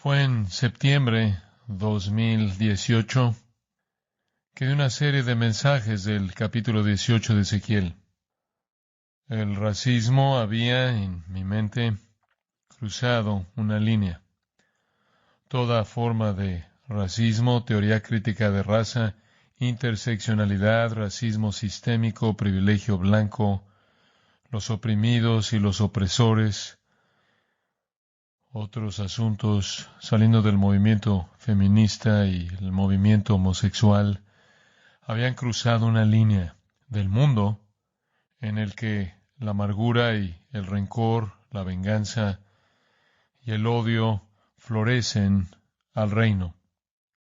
Fue en septiembre 2018 que di una serie de mensajes del capítulo 18 de Ezequiel. El racismo había en mi mente cruzado una línea. Toda forma de racismo, teoría crítica de raza, interseccionalidad, racismo sistémico, privilegio blanco, los oprimidos y los opresores, otros asuntos saliendo del movimiento feminista y el movimiento homosexual, habían cruzado una línea del mundo en el que la amargura y el rencor, la venganza y el odio florecen al reino.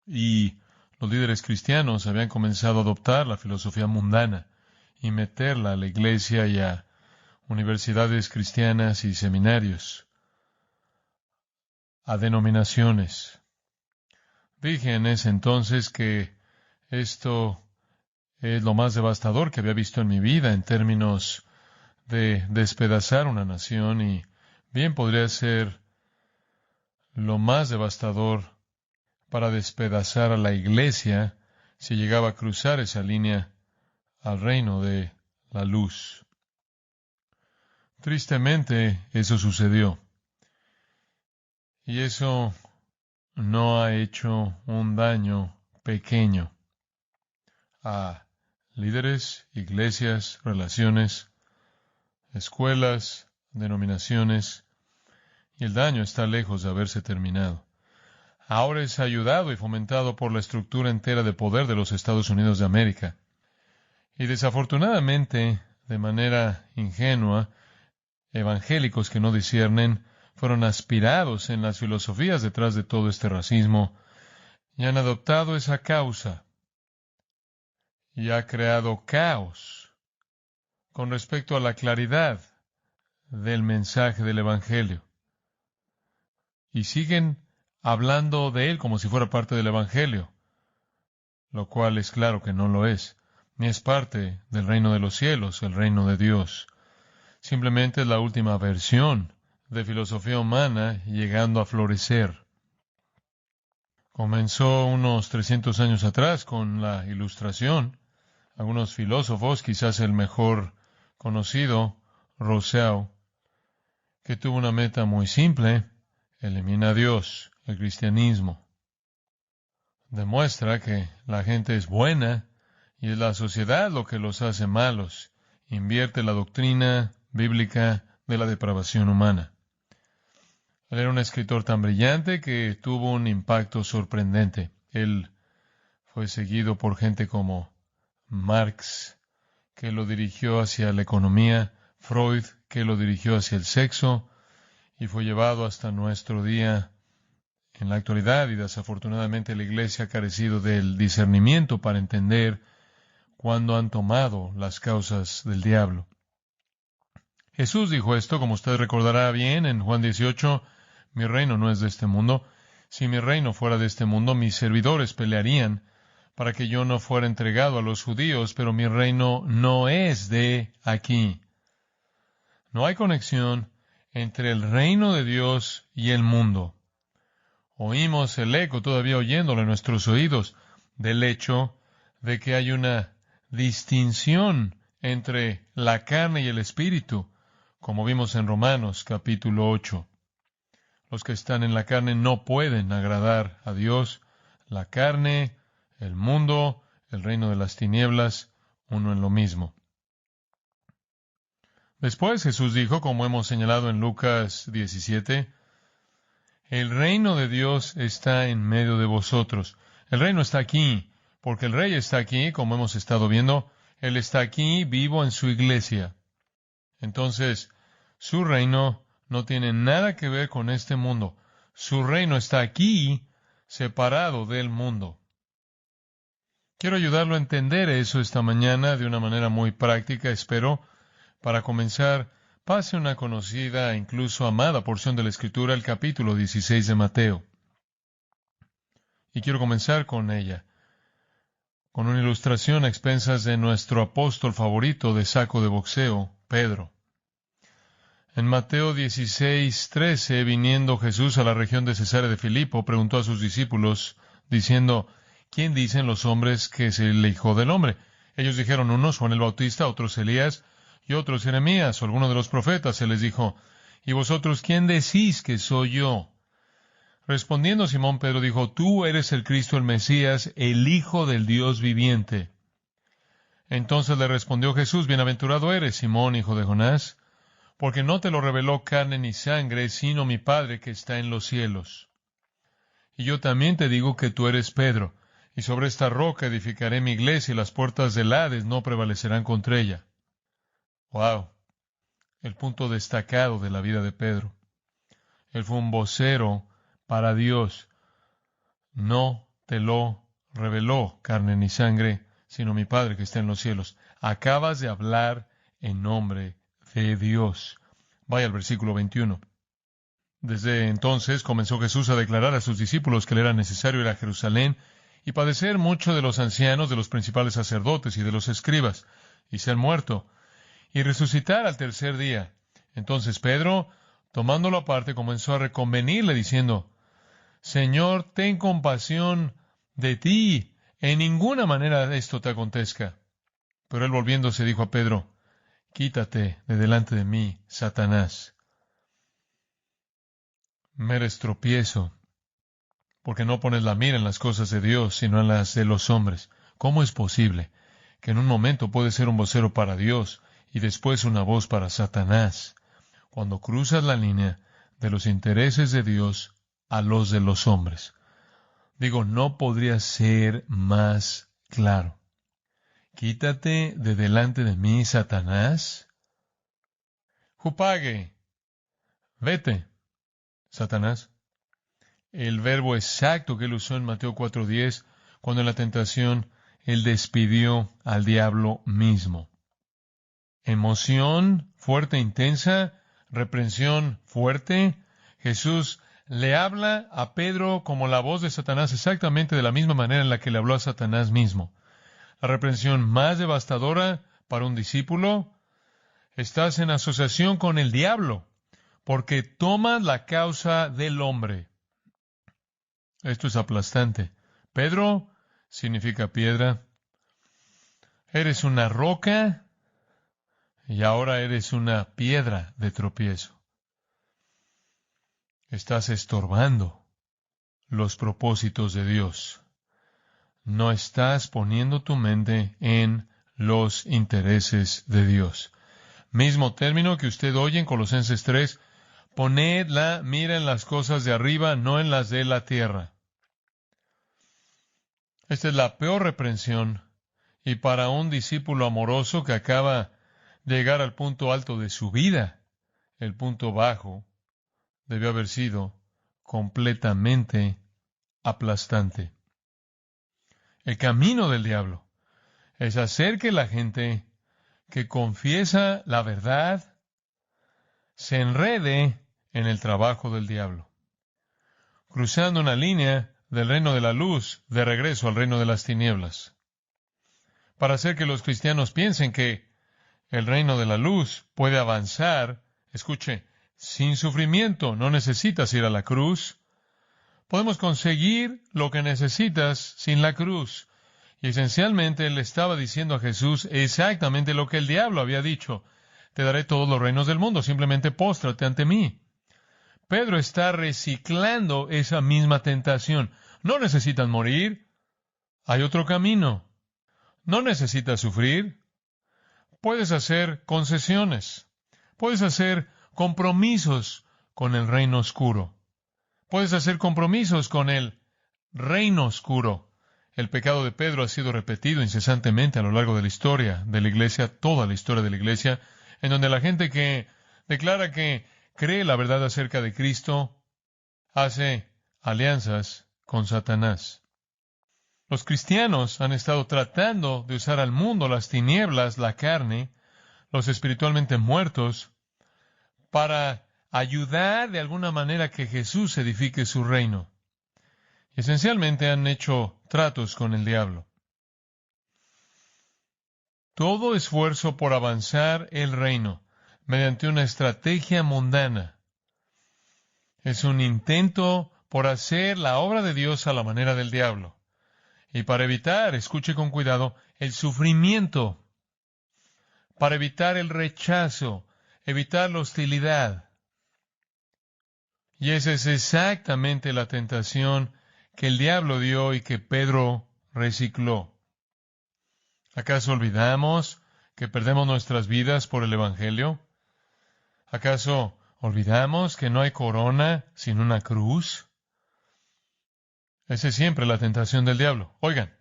Y los líderes cristianos habían comenzado a adoptar la filosofía mundana y meterla a la iglesia y a universidades cristianas y seminarios, a denominaciones. Dije en ese entonces que esto es lo más devastador que había visto en mi vida en términos de despedazar una nación, y bien podría ser lo más devastador para despedazar a la iglesia si llegaba a cruzar esa línea al reino de la luz. Tristemente, eso sucedió. Y eso no ha hecho un daño pequeño a líderes, iglesias, relaciones, escuelas, denominaciones, y el daño está lejos de haberse terminado. Ahora es ayudado y fomentado por la estructura entera de poder de los Estados Unidos de América. Y desafortunadamente, de manera ingenua, evangélicos que no disciernen fueron aspirados en las filosofías detrás de todo este racismo y han adoptado esa causa y ha creado caos con respecto a la claridad del mensaje del Evangelio. Y siguen hablando de él como si fuera parte del Evangelio, lo cual es claro que no lo es, ni es parte del reino de los cielos, el reino de Dios. Simplemente es la última versión de filosofía humana llegando a florecer. Comenzó unos 300 años atrás con la Ilustración. Algunos filósofos, quizás el mejor conocido, Rousseau, que tuvo una meta muy simple: elimina a Dios. El cristianismo demuestra que la gente es buena y es la sociedad lo que los hace malos. Invierte la doctrina bíblica de la depravación humana. Él era un escritor tan brillante que tuvo un impacto sorprendente. Él fue seguido por gente como Marx, que lo dirigió hacia la economía, Freud, que lo dirigió hacia el sexo, y fue llevado hasta nuestro día en la actualidad, y desafortunadamente la Iglesia ha carecido del discernimiento para entender cuándo han tomado las causas del diablo. Jesús dijo esto, como usted recordará bien, en Juan 18, mi reino no es de este mundo. Si mi reino fuera de este mundo, mis servidores pelearían para que yo no fuera entregado a los judíos, pero mi reino no es de aquí. No hay conexión entre el reino de Dios y el mundo. Oímos el eco, todavía oyéndolo en nuestros oídos, del hecho de que hay una distinción entre la carne y el espíritu, como vimos en Romanos capítulo 8. Los que están en la carne no pueden agradar a Dios. La carne, el mundo, el reino de las tinieblas, uno en lo mismo. Después Jesús dijo, como hemos señalado en Lucas 17, el reino de Dios está en medio de vosotros. El reino está aquí, porque el Rey está aquí, como hemos estado viendo. Él está aquí, vivo en su iglesia. Entonces, su reino no tiene nada que ver con este mundo. Su reino está aquí, separado del mundo. Quiero ayudarlo a entender eso esta mañana de una manera muy práctica, espero. Para comenzar, pase una conocida e incluso amada porción de la Escritura, el capítulo 16 de Mateo. Y quiero comenzar con ella, con una ilustración a expensas de nuestro apóstol favorito de saco de boxeo, Pedro. En Mateo 16:13, viniendo Jesús a la región de Cesarea de Filipo, preguntó a sus discípulos, diciendo, ¿quién dicen los hombres que es el Hijo del Hombre? Ellos dijeron, unos Juan el Bautista, otros Elías, y otros Jeremías, o alguno de los profetas. Él les dijo, ¿y vosotros quién decís que soy yo? Respondiendo Simón Pedro dijo, tú eres el Cristo, el Mesías, el Hijo del Dios viviente. Entonces le respondió Jesús, bienaventurado eres, Simón, hijo de Jonás, porque no te lo reveló carne ni sangre, sino mi Padre que está en los cielos. Y yo también te digo que tú eres Pedro, y sobre esta roca edificaré mi iglesia, y las puertas del Hades no prevalecerán contra ella. ¡Wow! El punto destacado de la vida de Pedro. Él fue un vocero para Dios. No te lo reveló carne ni sangre, sino mi Padre que está en los cielos. Acabas de hablar en nombre de Dios. Vaya al versículo 21. Desde entonces comenzó Jesús a declarar a sus discípulos que le era necesario ir a Jerusalén y padecer mucho de los ancianos, de los principales sacerdotes y de los escribas, y ser muerto, y resucitar al tercer día. Entonces Pedro, tomándolo aparte, comenzó a reconvenirle, diciendo, Señor, ten compasión de ti, en ninguna manera esto te acontezca. Pero él volviéndose dijo a Pedro, quítate de delante de mí, Satanás. Me eres tropiezo, porque no pones la mira en las cosas de Dios, sino en las de los hombres. ¿Cómo es posible que en un momento puedes ser un vocero para Dios y después una voz para Satanás, cuando cruzas la línea de los intereses de Dios a los de los hombres? Digo, no podría ser más claro. Quítate de delante de mí, Satanás. Jupage, vete, Satanás. El verbo exacto que él usó en Mateo 4:10, cuando en la tentación él despidió al diablo mismo. Emoción fuerte, intensa, reprensión fuerte. Jesús le habla a Pedro como la voz de Satanás exactamente de la misma manera en la que le habló a Satanás mismo. La reprensión más devastadora para un discípulo, estás en asociación con el diablo, porque tomas la causa del hombre. Esto es aplastante. Pedro significa piedra. Eres una roca y ahora eres una piedra de tropiezo. Estás estorbando los propósitos de Dios. No estás poniendo tu mente en los intereses de Dios. Mismo término que usted oye en Colosenses 3, poned la mira en las cosas de arriba, no en las de la tierra. Esta es la peor reprensión, y para un discípulo amoroso que acaba de llegar al punto alto de su vida, el punto bajo debió haber sido completamente aplastante. El camino del diablo es hacer que la gente que confiesa la verdad se enrede en el trabajo del diablo, cruzando una línea del reino de la luz de regreso al reino de las tinieblas, para hacer que los cristianos piensen que el reino de la luz puede avanzar, escuche, sin sufrimiento. No necesitas ir a la cruz. Podemos conseguir lo que necesitas sin la cruz. Y esencialmente él estaba diciendo a Jesús exactamente lo que el diablo había dicho. Te daré todos los reinos del mundo, simplemente póstrate ante mí. Pedro está reciclando esa misma tentación. No necesitas morir. Hay otro camino. No necesitas sufrir. Puedes hacer concesiones. Puedes hacer compromisos con el reino oscuro. Puedes hacer compromisos con el reino oscuro. El pecado de Pedro ha sido repetido incesantemente a lo largo de la historia de la iglesia, toda la historia de la iglesia, en donde la gente que declara que cree la verdad acerca de Cristo hace alianzas con Satanás. Los cristianos han estado tratando de usar al mundo, las tinieblas, la carne, los espiritualmente muertos, para ayudar de alguna manera a que Jesús edifique su reino. Esencialmente han hecho tratos con el diablo. Todo esfuerzo por avanzar el reino mediante una estrategia mundana. Es un intento por hacer la obra de Dios a la manera del diablo. Y para evitar, escuche con cuidado, el sufrimiento, para evitar el rechazo, evitar la hostilidad. Y esa es exactamente la tentación que el diablo dio y que Pedro recicló. ¿Acaso olvidamos que perdemos nuestras vidas por el Evangelio? ¿Acaso olvidamos que no hay corona sin una cruz? Esa es siempre la tentación del diablo. Oigan,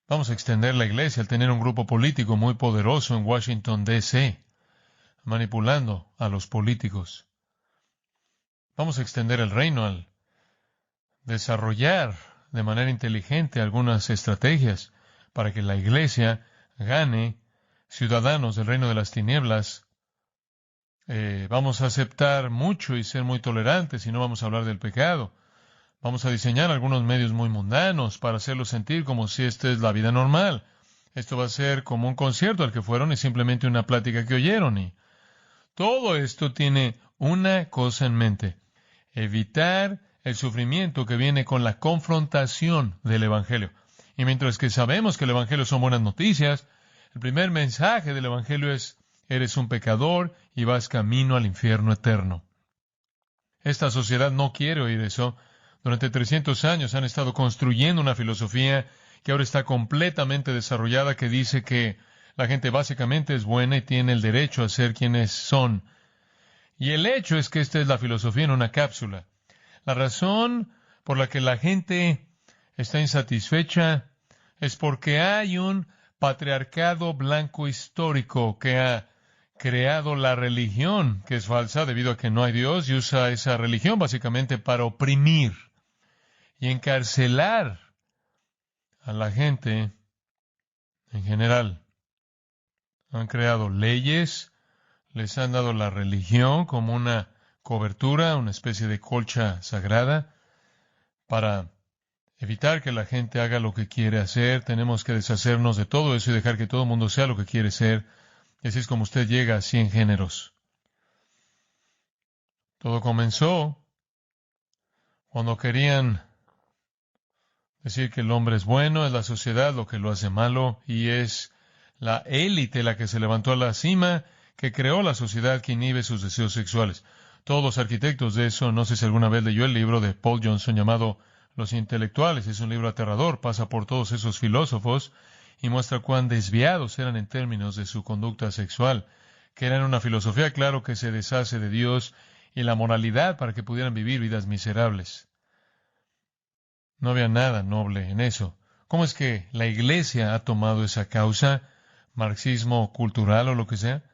vamos a extender la iglesia al tener un grupo político muy poderoso en Washington, D.C., manipulando a los políticos. Vamos a extender el reino al desarrollar de manera inteligente algunas estrategias para que la iglesia gane ciudadanos del reino de las tinieblas. Vamos a aceptar mucho y ser muy tolerantes y no vamos a hablar del pecado. Vamos a diseñar algunos medios muy mundanos para hacerlos sentir como si esta es la vida normal. Esto va a ser como un concierto al que fueron y simplemente una plática que oyeron. Y todo esto tiene una cosa en mente: evitar el sufrimiento que viene con la confrontación del Evangelio. Y mientras que sabemos que el Evangelio son buenas noticias, el primer mensaje del Evangelio es: eres un pecador y vas camino al infierno eterno. Esta sociedad no quiere oír eso. Durante 300 años han estado construyendo una filosofía que ahora está completamente desarrollada, que dice que la gente básicamente es buena y tiene el derecho a ser quienes son. Y el hecho es que esta es la filosofía en una cápsula. La razón por la que la gente está insatisfecha es porque hay un patriarcado blanco histórico que ha creado la religión, que es falsa debido a que no hay Dios, y usa esa religión básicamente para oprimir y encarcelar a la gente en general. Han creado leyes, les han dado la religión como una cobertura, una especie de colcha sagrada, para evitar que la gente haga lo que quiere hacer. Tenemos que deshacernos de todo eso y dejar que todo el mundo sea lo que quiere ser. Y así es como usted llega a 100 géneros. Todo comenzó cuando querían decir que el hombre es bueno, es la sociedad lo que lo hace malo, y es la élite la que se levantó a la cima, que creó la sociedad que inhibe sus deseos sexuales. Todos los arquitectos de eso, no sé si alguna vez leyó el libro de Paul Johnson llamado Los Intelectuales. Es un libro aterrador, pasa por todos esos filósofos y muestra cuán desviados eran en términos de su conducta sexual, que eran una filosofía, claro, que se deshace de Dios y la moralidad para que pudieran vivir vidas miserables. No había nada noble en eso. ¿Cómo es que la iglesia ha tomado esa causa, marxismo cultural o lo que sea?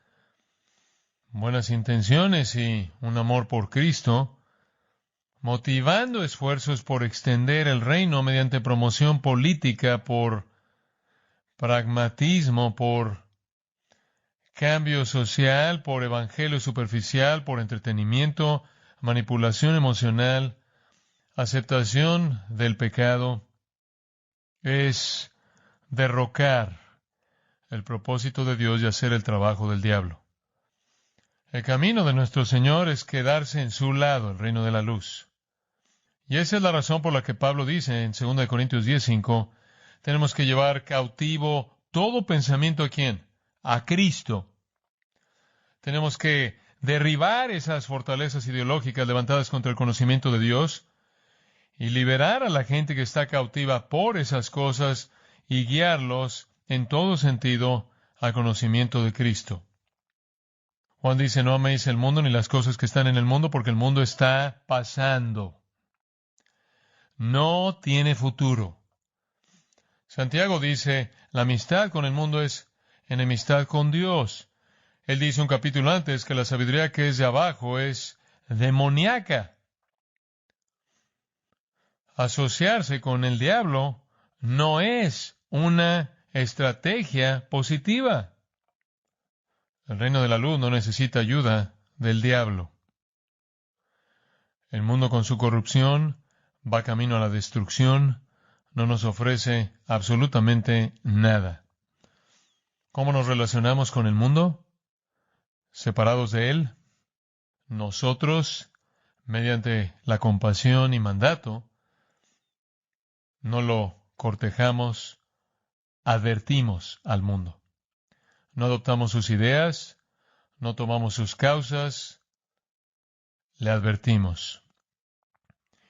Buenas intenciones y un amor por Cristo, motivando esfuerzos por extender el reino mediante promoción política, por pragmatismo, por cambio social, por evangelio superficial, por entretenimiento, manipulación emocional, aceptación del pecado, es derrocar el propósito de Dios y hacer el trabajo del diablo. El camino de nuestro Señor es quedarse en su lado, el reino de la luz. Y esa es la razón por la que Pablo dice en 2 Corintios 10:5, tenemos que llevar cautivo todo pensamiento ¿a quién? A Cristo. Tenemos que derribar esas fortalezas ideológicas levantadas contra el conocimiento de Dios y liberar a la gente que está cautiva por esas cosas y guiarlos en todo sentido al conocimiento de Cristo. Juan dice, no améis el mundo ni las cosas que están en el mundo, porque el mundo está pasando. No tiene futuro. Santiago dice, la amistad con el mundo es enemistad con Dios. Él dice un capítulo antes que la sabiduría que es de abajo es demoníaca. Asociarse con el diablo no es una estrategia positiva. El reino de la luz no necesita ayuda del diablo. El mundo con su corrupción va camino a la destrucción, no nos ofrece absolutamente nada. ¿Cómo nos relacionamos con el mundo? separados de Él, nosotros, mediante la compasión y mandato, no lo cortejamos, advertimos al mundo. No adoptamos sus ideas, no tomamos sus causas, le advertimos.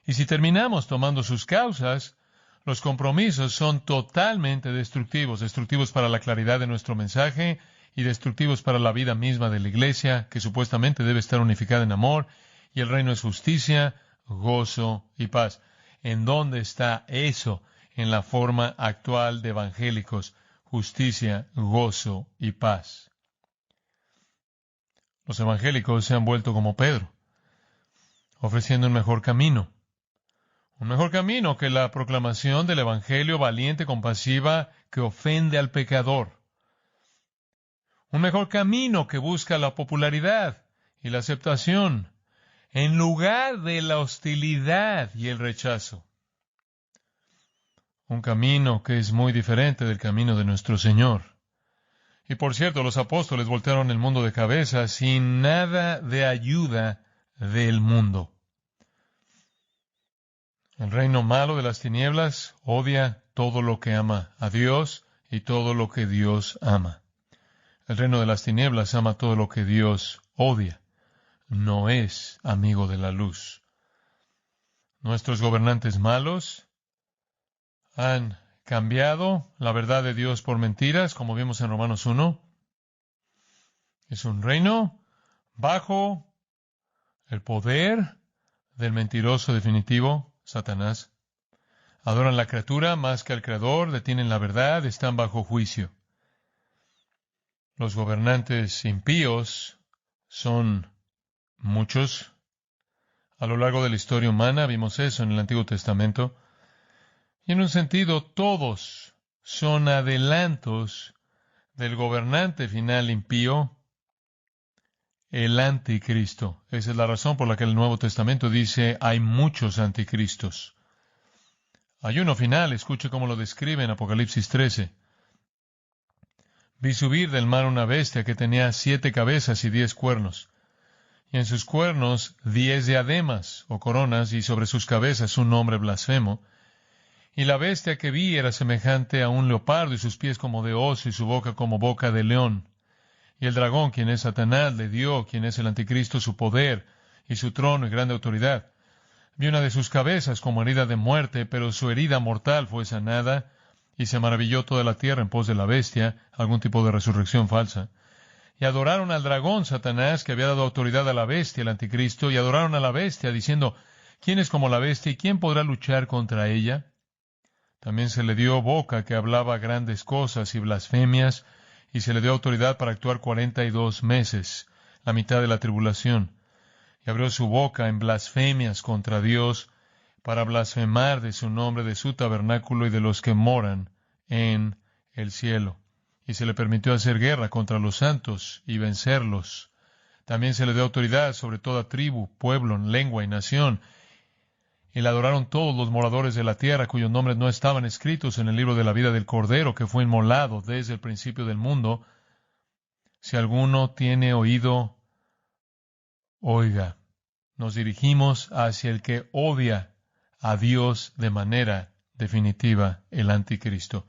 Y si terminamos tomando sus causas, los compromisos son totalmente destructivos para la claridad de nuestro mensaje y destructivos para la vida misma de la iglesia, que supuestamente debe estar unificada en amor, y el reino es justicia, gozo y paz. ¿En dónde está eso en la forma actual de evangélicos? Justicia, gozo y paz. Los evangélicos se han vuelto como Pedro, ofreciendo un mejor camino que la proclamación del evangelio valiente, compasiva, que ofende al pecador. Un mejor camino que busca la popularidad y la aceptación, en lugar de la hostilidad y el rechazo. Un camino que es muy diferente del camino de nuestro Señor. Y por cierto, los apóstoles voltearon el mundo de cabeza sin nada de ayuda del mundo. El reino malo de las tinieblas odia todo lo que ama a Dios y todo lo que Dios ama. El reino de las tinieblas ama todo lo que Dios odia. No es amigo de la luz. Nuestros gobernantes malos han cambiado la verdad de Dios por mentiras, como vimos en Romanos 1. Es un reino bajo el poder del mentiroso definitivo, Satanás. Adoran la criatura más que al Creador, detienen la verdad, están bajo juicio. Los gobernantes impíos son muchos. A lo largo de la historia humana vimos eso en el Antiguo Testamento. Y en un sentido, todos son adelantos del gobernante final impío, el anticristo. Esa es la razón por la que el Nuevo Testamento dice hay muchos anticristos. Hay uno final, escuche cómo lo describe en Apocalipsis 13. Vi subir del mar una bestia que tenía 7 cabezas y 10 cuernos, y en sus cuernos 10 diademas o coronas, y sobre sus cabezas un nombre blasfemo. Y la bestia que vi era semejante a un leopardo, y sus pies como de oso, y su boca como boca de león. Y el dragón, quien es Satanás, le dio, quien es el anticristo, su poder, y su trono y grande autoridad. Vi una de sus cabezas como herida de muerte, pero su herida mortal fue sanada, y se maravilló toda la tierra en pos de la bestia, algún tipo de resurrección falsa. Y adoraron al dragón, Satanás, que había dado autoridad a la bestia, el anticristo, y adoraron a la bestia, diciendo, ¿quién es como la bestia y quién podrá luchar contra ella? También se le dio boca que hablaba grandes cosas y blasfemias, y se le dio autoridad para actuar 42 meses, la mitad de la tribulación. Y abrió su boca en blasfemias contra Dios, para blasfemar de su nombre, de su tabernáculo y de los que moran en el cielo. Y se le permitió hacer guerra contra los santos y vencerlos. También se le dio autoridad sobre toda tribu, pueblo, lengua y nación. Y le adoraron todos los moradores de la tierra, cuyos nombres no estaban escritos en el libro de la vida del Cordero, que fue inmolado desde el principio del mundo. Si alguno tiene oído, oiga. Nos dirigimos hacia el que odia a Dios de manera definitiva, el anticristo.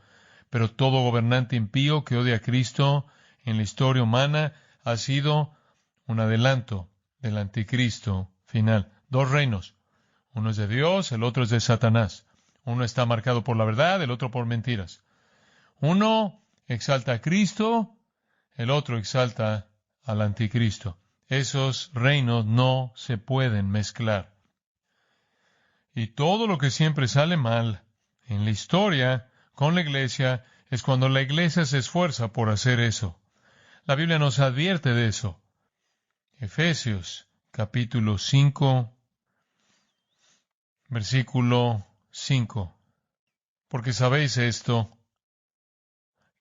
Pero todo gobernante impío que odia a Cristo en la historia humana ha sido un adelanto del anticristo final. 2 reinos. Uno es de Dios, el otro es de Satanás. Uno está marcado por la verdad, el otro por mentiras. Uno exalta a Cristo, el otro exalta al anticristo. Esos reinos no se pueden mezclar. Y todo lo que siempre sale mal en la historia con la iglesia es cuando la iglesia se esfuerza por hacer eso. La Biblia nos advierte de eso. Efesios capítulo 5, versículo 5. Porque sabéis esto,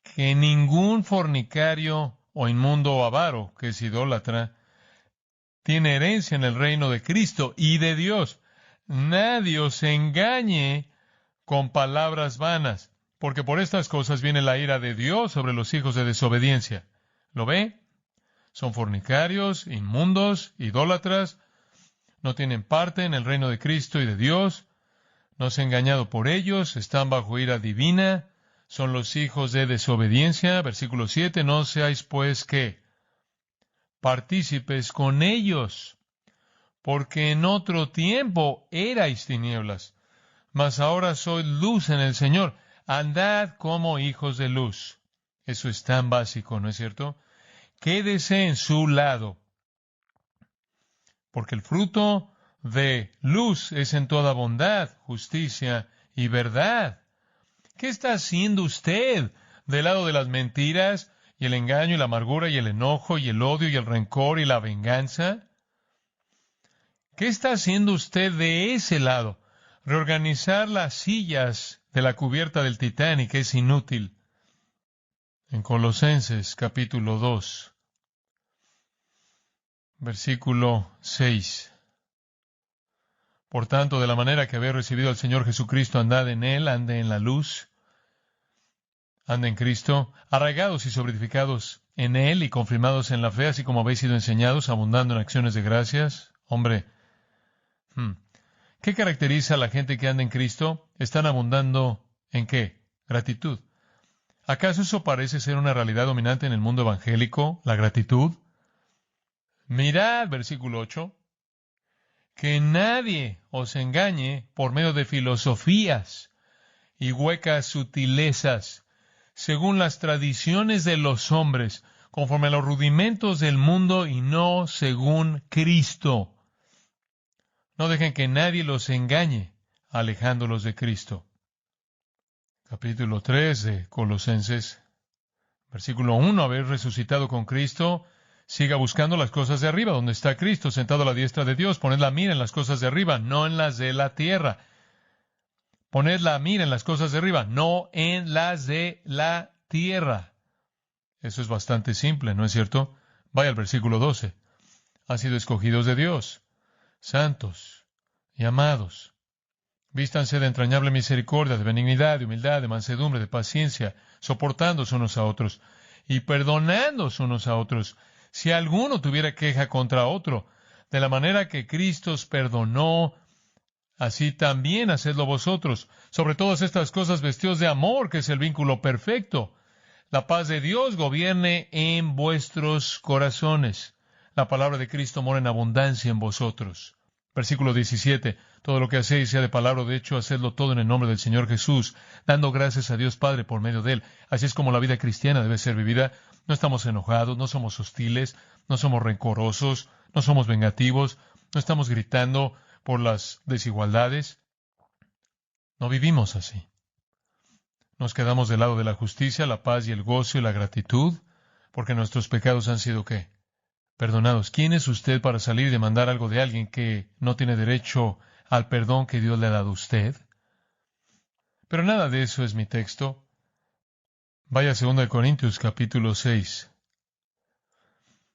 que ningún fornicario o inmundo o avaro, que es idólatra, tiene herencia en el reino de Cristo y de Dios. Nadie os engañe con palabras vanas, porque por estas cosas viene la ira de Dios sobre los hijos de desobediencia. ¿Lo ve? son fornicarios, inmundos, idólatras, no tienen parte en el reino de Cristo y de Dios, no se ha engañado por ellos, están bajo ira divina, son los hijos de desobediencia. Versículo 7, no seáis pues ¿qué? Partícipes con ellos, porque en otro tiempo erais tinieblas, mas ahora sois luz en el Señor. Andad como hijos de luz. Eso es tan básico, ¿no es cierto? Quédese en su lado, porque el fruto de luz es en toda bondad, justicia y verdad. ¿Qué está haciendo usted del lado de las mentiras y el engaño y la amargura y el enojo y el odio y el rencor y la venganza? ¿Qué está haciendo usted de ese lado? Reorganizar las sillas de la cubierta del Titanic es inútil. En Colosenses capítulo 2, versículo 6. Por tanto, de la manera que habéis recibido al Señor Jesucristo, andad en Él, ande en la luz, ande en Cristo, arraigados y sobreedificados en Él y confirmados en la fe, así como habéis sido enseñados, abundando en acciones de gracias. Hombre, ¿qué caracteriza a la gente que anda en Cristo? Están abundando ¿en qué? Gratitud. ¿Acaso eso parece ser una realidad dominante en el mundo evangélico, la gratitud? Mirad, versículo 8, que nadie os engañe por medio de filosofías y huecas sutilezas, según las tradiciones de los hombres, conforme a los rudimentos del mundo y no según Cristo. No dejen que nadie los engañe, alejándolos de Cristo. Capítulo 3 de Colosenses, versículo 1, habéis resucitado con Cristo, siga buscando las cosas de arriba, donde está Cristo, sentado a la diestra de Dios. Poned la mira en las cosas de arriba, no en las de la tierra. Poned la mira en las cosas de arriba, no en las de la tierra. Eso es bastante simple, ¿no es cierto? Vaya al versículo 12. Han sido escogidos de Dios, santos y amados. Vístanse de entrañable misericordia, de benignidad, de humildad, de mansedumbre, de paciencia, soportándose unos a otros y perdonándose unos a otros, si alguno tuviera queja contra otro, de la manera que Cristo os perdonó, así también hacedlo vosotros. Sobre todas estas cosas vestidos de amor, que es el vínculo perfecto. La paz de Dios gobierne en vuestros corazones. La palabra de Cristo mora en abundancia en vosotros. Versículo 17. Todo lo que hacéis, sea de palabra o de hecho, hacedlo todo en el nombre del Señor Jesús, dando gracias a Dios Padre por medio de Él. Así es como la vida cristiana debe ser vivida. No estamos enojados, no somos hostiles, no somos rencorosos, no somos vengativos, no estamos gritando por las desigualdades. No vivimos así. Nos quedamos del lado de la justicia, la paz y el gozo y la gratitud, porque nuestros pecados han sido ¿qué? Perdonados. ¿Quién es usted para salir y demandar algo de alguien que no tiene derecho al perdón que Dios le ha dado a usted? Pero nada de eso es mi texto. Vaya a 2 Corintios capítulo 6.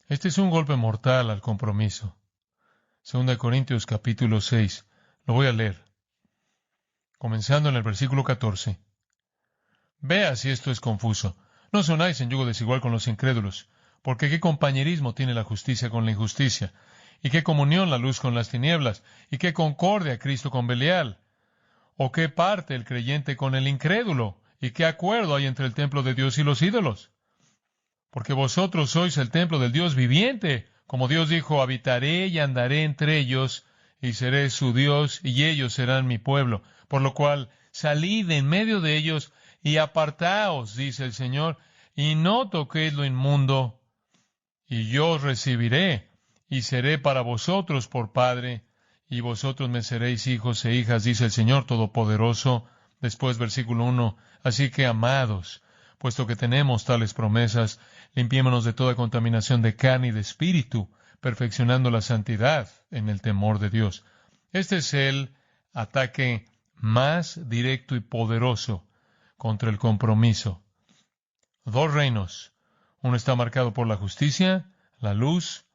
Este es un golpe mortal al compromiso. 2 Corintios capítulo 6. Lo voy a leer. Comenzando en el versículo 14. Vea si esto es confuso. No os unáis en yugo desigual con los incrédulos, porque qué compañerismo tiene la justicia con la injusticia, y qué comunión la luz con las tinieblas, y qué concordia Cristo con Belial, o qué parte el creyente con el incrédulo, y qué acuerdo hay entre el templo de Dios y los ídolos. Porque vosotros sois el templo del Dios viviente, como Dios dijo, habitaré y andaré entre ellos, y seré su Dios, y ellos serán mi pueblo. Por lo cual, salid en medio de ellos, y apartaos, dice el Señor, y no toquéis lo inmundo, y yo os recibiré, y seré para vosotros por Padre, y vosotros me seréis hijos e hijas, dice el Señor Todopoderoso. Después, versículo 1, así que, amados, puesto que tenemos tales promesas, limpiémonos de toda contaminación de carne y de espíritu, perfeccionando la santidad en el temor de Dios. Este es el ataque más directo y poderoso contra el compromiso. Dos reinos. Uno está marcado por la justicia, la luz,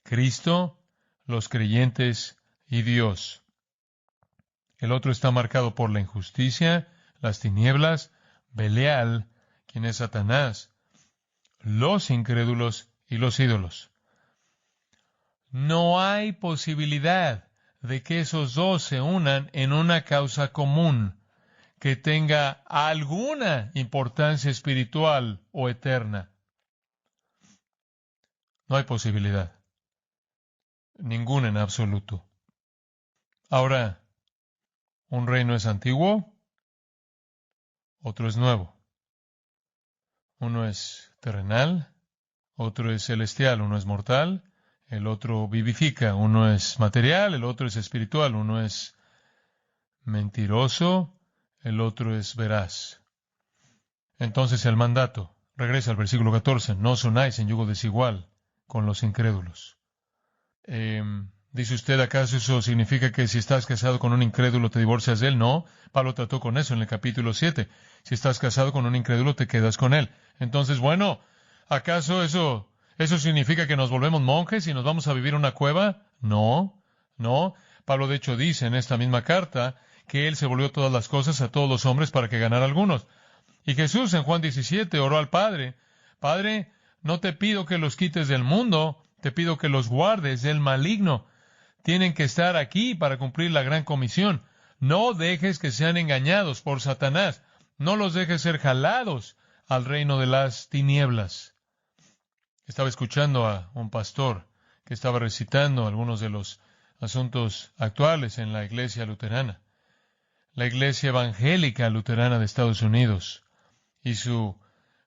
Cristo, los creyentes y Dios. El otro está marcado por la injusticia, las tinieblas, Belial, quien es Satanás, los incrédulos y los ídolos. No hay posibilidad de que esos dos se unan en una causa común que tenga alguna importancia espiritual o eterna. No hay posibilidad. Ninguna en absoluto. Ahora, un reino es antiguo, otro es nuevo. Uno es terrenal, otro es celestial, uno es mortal, el otro vivifica, uno es material, el otro es espiritual, uno es mentiroso, el otro es veraz. Entonces el mandato, regresa al versículo 14, no os unáis en yugo desigual con los incrédulos. Dice usted, ¿acaso eso significa que si estás casado con un incrédulo te divorcias de él? No, Pablo trató con eso en el capítulo 7. Si estás casado con un incrédulo te quedas con él. Entonces, bueno, ¿acaso eso significa que nos volvemos monjes y nos vamos a vivir en una cueva? No, no. Pablo de hecho dice en esta misma carta que él se volvió todas las cosas a todos los hombres para que ganara algunos. Y Jesús en Juan 17 oró al Padre, Padre, no te pido que los quites del mundo, te pido que los guardes del maligno. Tienen que estar aquí para cumplir la gran comisión. No dejes que sean engañados por Satanás. No los dejes ser jalados al reino de las tinieblas. Estaba escuchando a un pastor que estaba recitando algunos de los asuntos actuales en la iglesia luterana, la iglesia evangélica luterana de Estados Unidos. Y su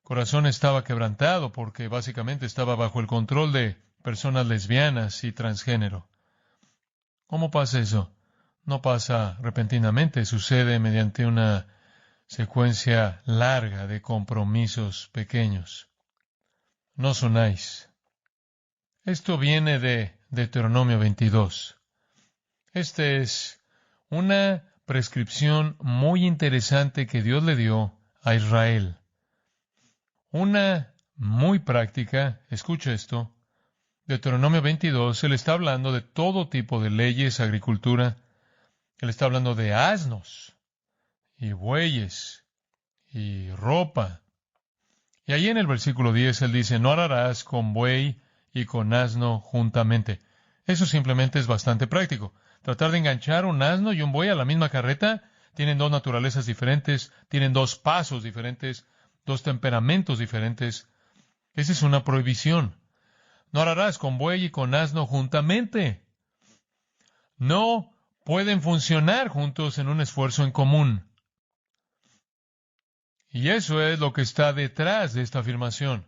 corazón estaba quebrantado porque básicamente estaba bajo el control de personas lesbianas y transgénero. ¿Cómo pasa eso? No pasa repentinamente, sucede mediante una secuencia larga de compromisos pequeños. No os unáis. Esto viene de Deuteronomio 22. Esta es una prescripción muy interesante que Dios le dio a Israel. Una muy práctica, escucha esto, Deuteronomio 22, él está hablando de todo tipo de leyes, agricultura, él está hablando de asnos y bueyes y ropa. Y ahí en el versículo 10 él dice, no ararás con buey y con asno juntamente. Eso simplemente es bastante práctico. Tratar de enganchar un asno y un buey a la misma carreta, tienen dos naturalezas diferentes, tienen dos pasos diferentes, dos temperamentos diferentes. Esa es una prohibición. No ararás con buey y con asno juntamente. No pueden funcionar juntos en un esfuerzo en común. Y eso es lo que está detrás de esta afirmación.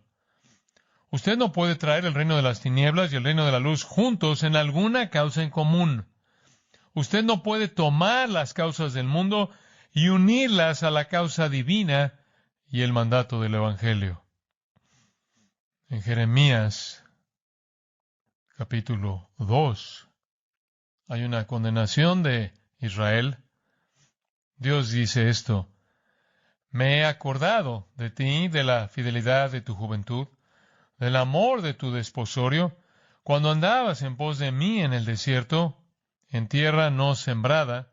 Usted no puede traer el reino de las tinieblas y el reino de la luz juntos en alguna causa en común. Usted no puede tomar las causas del mundo y unirlas a la causa divina y el mandato del Evangelio. En Jeremías, capítulo 2, hay una condenación de Israel. Dios dice esto, me he acordado de ti, de la fidelidad de tu juventud, del amor de tu desposorio, cuando andabas en pos de mí en el desierto, en tierra no sembrada.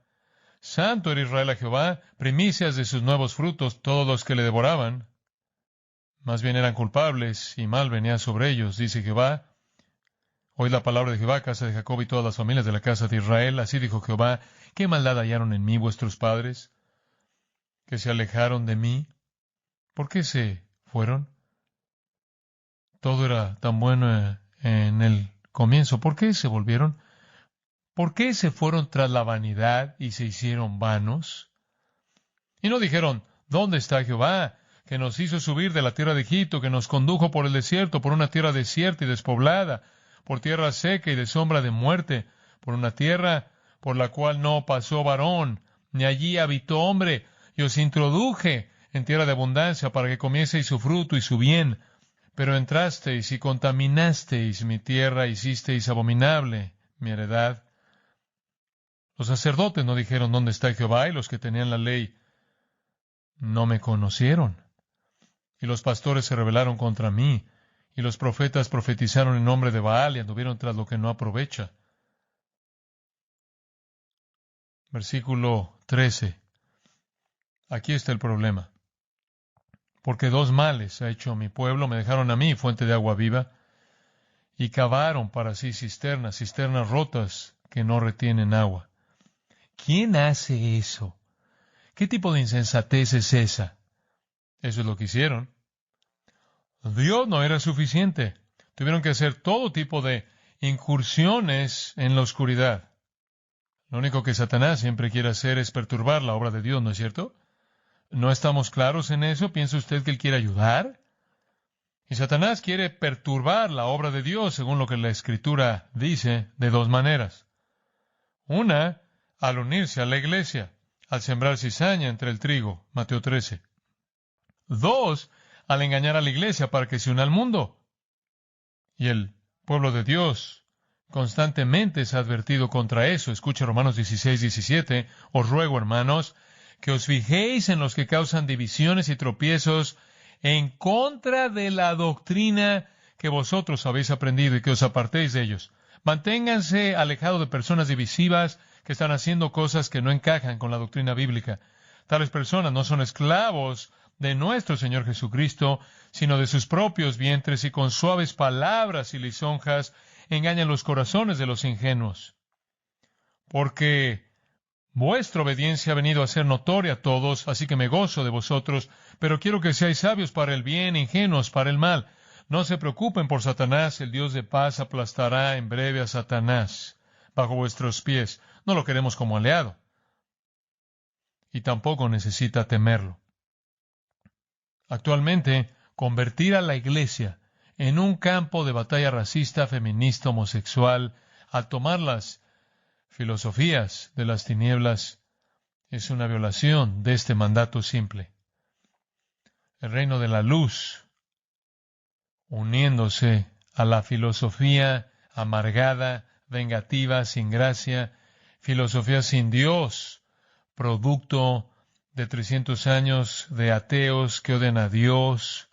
Santo era Israel a Jehová, primicias de sus nuevos frutos, todos los que le devoraban. Más bien eran culpables, y mal venía sobre ellos, dice Jehová. Oíd la palabra de Jehová, casa de Jacob y todas las familias de la casa de Israel. Así dijo Jehová, ¿qué maldad hallaron en mí vuestros padres? Que se alejaron de mí. ¿Por qué se fueron? Todo era tan bueno en el comienzo. ¿Por qué se volvieron? ¿Por qué se fueron tras la vanidad y se hicieron vanos? Y no dijeron, ¿dónde está Jehová, que nos hizo subir de la tierra de Egipto, que nos condujo por el desierto, por una tierra desierta y despoblada, por tierra seca y de sombra de muerte, por una tierra por la cual no pasó varón, ni allí habitó hombre, y os introduje en tierra de abundancia para que comieseis su fruto y su bien? Pero entrasteis y contaminasteis mi tierra, hicisteis abominable mi heredad. Los sacerdotes no dijeron dónde está Jehová, y los que tenían la ley no me conocieron. Y los pastores se rebelaron contra mí, y los profetas profetizaron en nombre de Baal y anduvieron tras lo que no aprovecha. Versículo 13. Aquí está el problema. Porque dos males ha hecho mi pueblo, me dejaron a mí, fuente de agua viva, y cavaron para sí cisternas, cisternas rotas que no retienen agua. ¿Quién hace eso? ¿Qué tipo de insensatez es esa? Eso es lo que hicieron. Dios no era suficiente. Tuvieron que hacer todo tipo de incursiones en la oscuridad. Lo único que Satanás siempre quiere hacer es perturbar la obra de Dios, ¿no es cierto? ¿No estamos claros en eso? ¿Piensa usted que Él quiere ayudar? Y Satanás quiere perturbar la obra de Dios, según lo que la Escritura dice, de dos maneras. Una, al unirse a la iglesia, al sembrar cizaña entre el trigo, Mateo 13. Dos, al engañar a la iglesia para que se una al mundo. Y el pueblo de Dios constantemente es advertido contra eso. Escucha Romanos 16:17. Os ruego, hermanos, que os fijéis en los que causan divisiones y tropiezos en contra de la doctrina que vosotros habéis aprendido y que os apartéis de ellos. Manténganse alejados de personas divisivas que están haciendo cosas que no encajan con la doctrina bíblica. Tales personas no son esclavos de nuestro Señor Jesucristo, sino de sus propios vientres, y con suaves palabras y lisonjas engañan los corazones de los ingenuos. Porque vuestra obediencia ha venido a ser notoria a todos, así que me gozo de vosotros, pero quiero que seáis sabios para el bien, ingenuos para el mal. No se preocupen por Satanás, el Dios de paz aplastará en breve a Satanás bajo vuestros pies. No lo queremos como aliado. Y tampoco necesita temerlo. Actualmente, convertir a la iglesia en un campo de batalla racista, feminista, homosexual, al tomar las filosofías de las tinieblas, es una violación de este mandato simple. El reino de la luz, uniéndose a la filosofía amargada, vengativa, sin gracia, filosofía sin Dios, producto de 300 años de ateos que odian a Dios,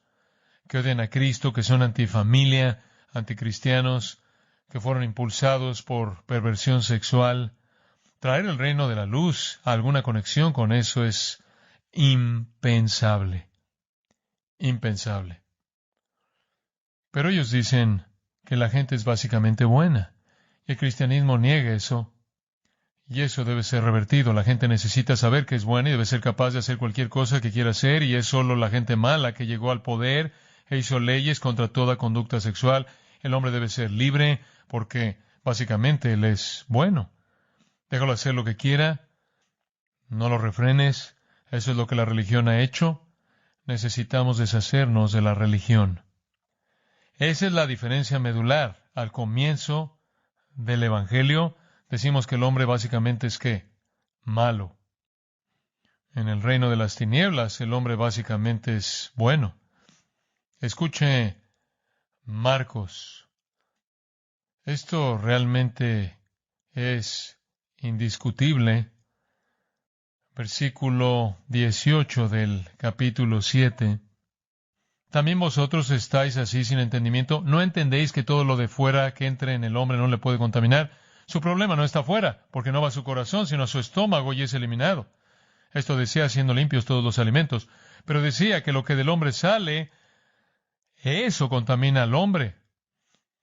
que odian a Cristo, que son antifamilia, anticristianos, que fueron impulsados por perversión sexual. Traer el reino de la luz a alguna conexión con eso es impensable. Impensable. Pero ellos dicen que la gente es básicamente buena. Y el cristianismo niega eso. Y eso debe ser revertido. La gente necesita saber que es buena y debe ser capaz de hacer cualquier cosa que quiera hacer, y es solo la gente mala que llegó al poder e hizo leyes contra toda conducta sexual. El hombre debe ser libre porque básicamente él es bueno. Déjalo hacer lo que quiera. No lo refrenes. Eso es lo que la religión ha hecho. Necesitamos deshacernos de la religión. Esa es la diferencia medular. Al comienzo del Evangelio decimos que el hombre básicamente es ¿qué? Malo. En el reino de las tinieblas el hombre básicamente es bueno. Escuche Marcos. Esto realmente es indiscutible. Versículo 18 del capítulo 7. También vosotros estáis así sin entendimiento. ¿No entendéis que todo lo de fuera que entre en el hombre no le puede contaminar? Su problema no está fuera, porque no va a su corazón, sino a su estómago y es eliminado. Esto decía siendo limpios todos los alimentos. Pero decía que lo que del hombre sale, eso contamina al hombre.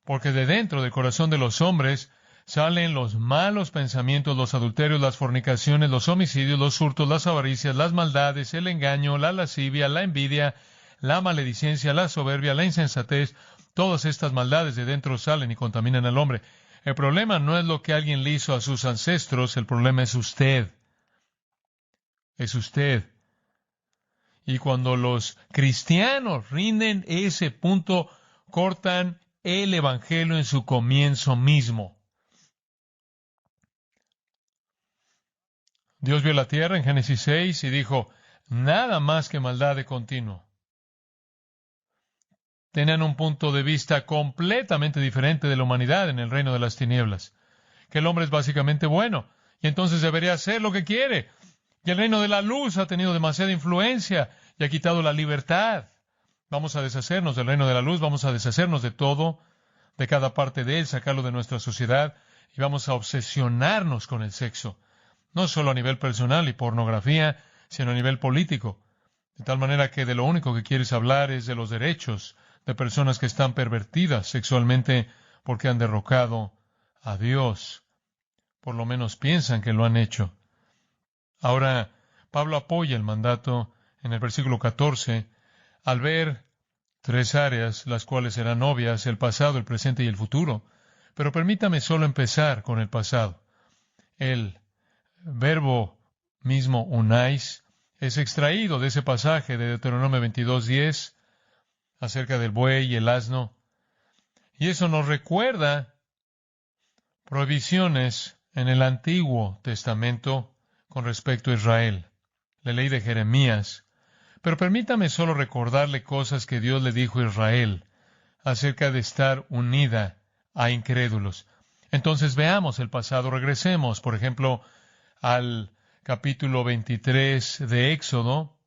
Porque de dentro del corazón de los hombres salen los malos pensamientos, los adulterios, las fornicaciones, los homicidios, los hurtos, las avaricias, las maldades, el engaño, la lascivia, la envidia, la maledicencia, la soberbia, la insensatez. Todas estas maldades de dentro salen y contaminan al hombre. El problema no es lo que alguien le hizo a sus ancestros, el problema es usted. Es usted. Y cuando los cristianos rinden ese punto, cortan el Evangelio en su comienzo mismo. Dios vio la tierra en Génesis 6 y dijo, nada más que maldad de continuo. Tenían un punto de vista completamente diferente de la humanidad en el reino de las tinieblas. Que el hombre es básicamente bueno, y entonces debería hacer lo que quiere. Y el reino de la luz ha tenido demasiada influencia y ha quitado la libertad. Vamos a deshacernos del reino de la luz, vamos a deshacernos de todo, de cada parte de él, sacarlo de nuestra sociedad, y vamos a obsesionarnos con el sexo. No solo a nivel personal y pornografía, sino a nivel político. De tal manera que de lo único que quieres hablar es de los derechos de personas que están pervertidas sexualmente porque han derrocado a Dios. Por lo menos piensan que lo han hecho. Ahora, Pablo apoya el mandato en el versículo 14 al ver tres áreas, las cuales serán obvias: el pasado, el presente y el futuro. Pero permítame solo empezar con el pasado. El verbo mismo, unais, es extraído de ese pasaje de Deuteronomio 22:10 acerca del buey y el asno. Y eso nos recuerda prohibiciones en el Antiguo Testamento con respecto a Israel. La ley de Jeremías. Pero permítame solo recordarle cosas que Dios le dijo a Israel acerca de estar unida a incrédulos. Entonces veamos el pasado, regresemos, por ejemplo, al capítulo 23 de Éxodo,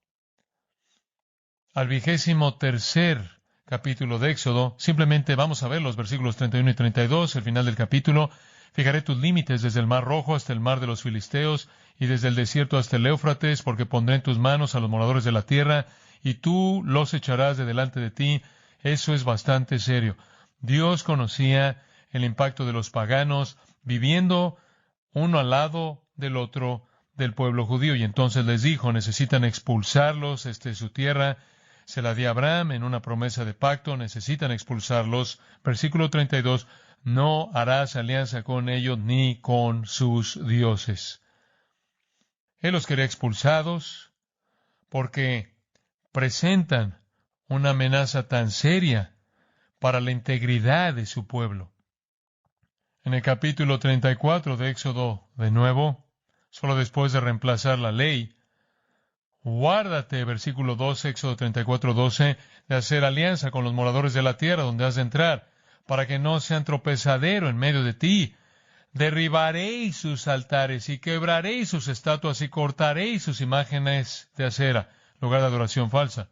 al 23º capítulo de Éxodo. Simplemente vamos a ver los versículos 31 y 32, el final del capítulo. Fijaré tus límites desde el mar Rojo hasta el mar de los Filisteos, y desde el desierto hasta el Éufrates, porque pondré en tus manos a los moradores de la tierra, y tú los echarás de delante de ti. Eso es bastante serio. Dios conocía el impacto de los paganos viviendo uno al lado del otro del pueblo judío, y entonces les dijo: necesitan expulsarlos, esta es su tierra. Se la di a Abraham en una promesa de pacto, necesitan expulsarlos. Versículo 32, no harás alianza con ellos ni con sus dioses. Él los quería expulsados porque presentan una amenaza tan seria para la integridad de su pueblo. En el capítulo 34 de Éxodo, de nuevo, solo después de reemplazar la ley, guárdate, versículo 12, Éxodo 34:12, de hacer alianza con los moradores de la tierra donde has de entrar, para que no sean tropezadero en medio de ti. Derribaréis sus altares y quebraréis sus estatuas y cortaréis sus imágenes de acera, lugar de adoración falsa.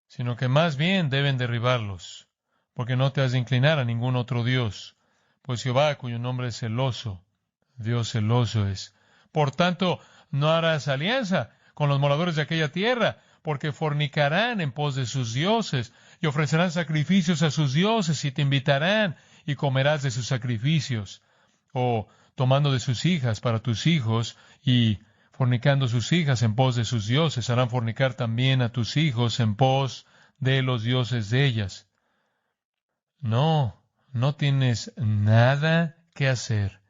Sino que más bien deben derribarlos, porque no te has de inclinar a ningún otro Dios, pues Jehová, cuyo nombre es celoso, Dios celoso es. Por tanto, no harás alianza con los moradores de aquella tierra, porque fornicarán en pos de sus dioses, y ofrecerán sacrificios a sus dioses, y te invitarán, y comerás de sus sacrificios. O tomando de sus hijas para tus hijos, y fornicando sus hijas en pos de sus dioses, harán fornicar también a tus hijos en pos de los dioses de ellas. No tienes nada que hacer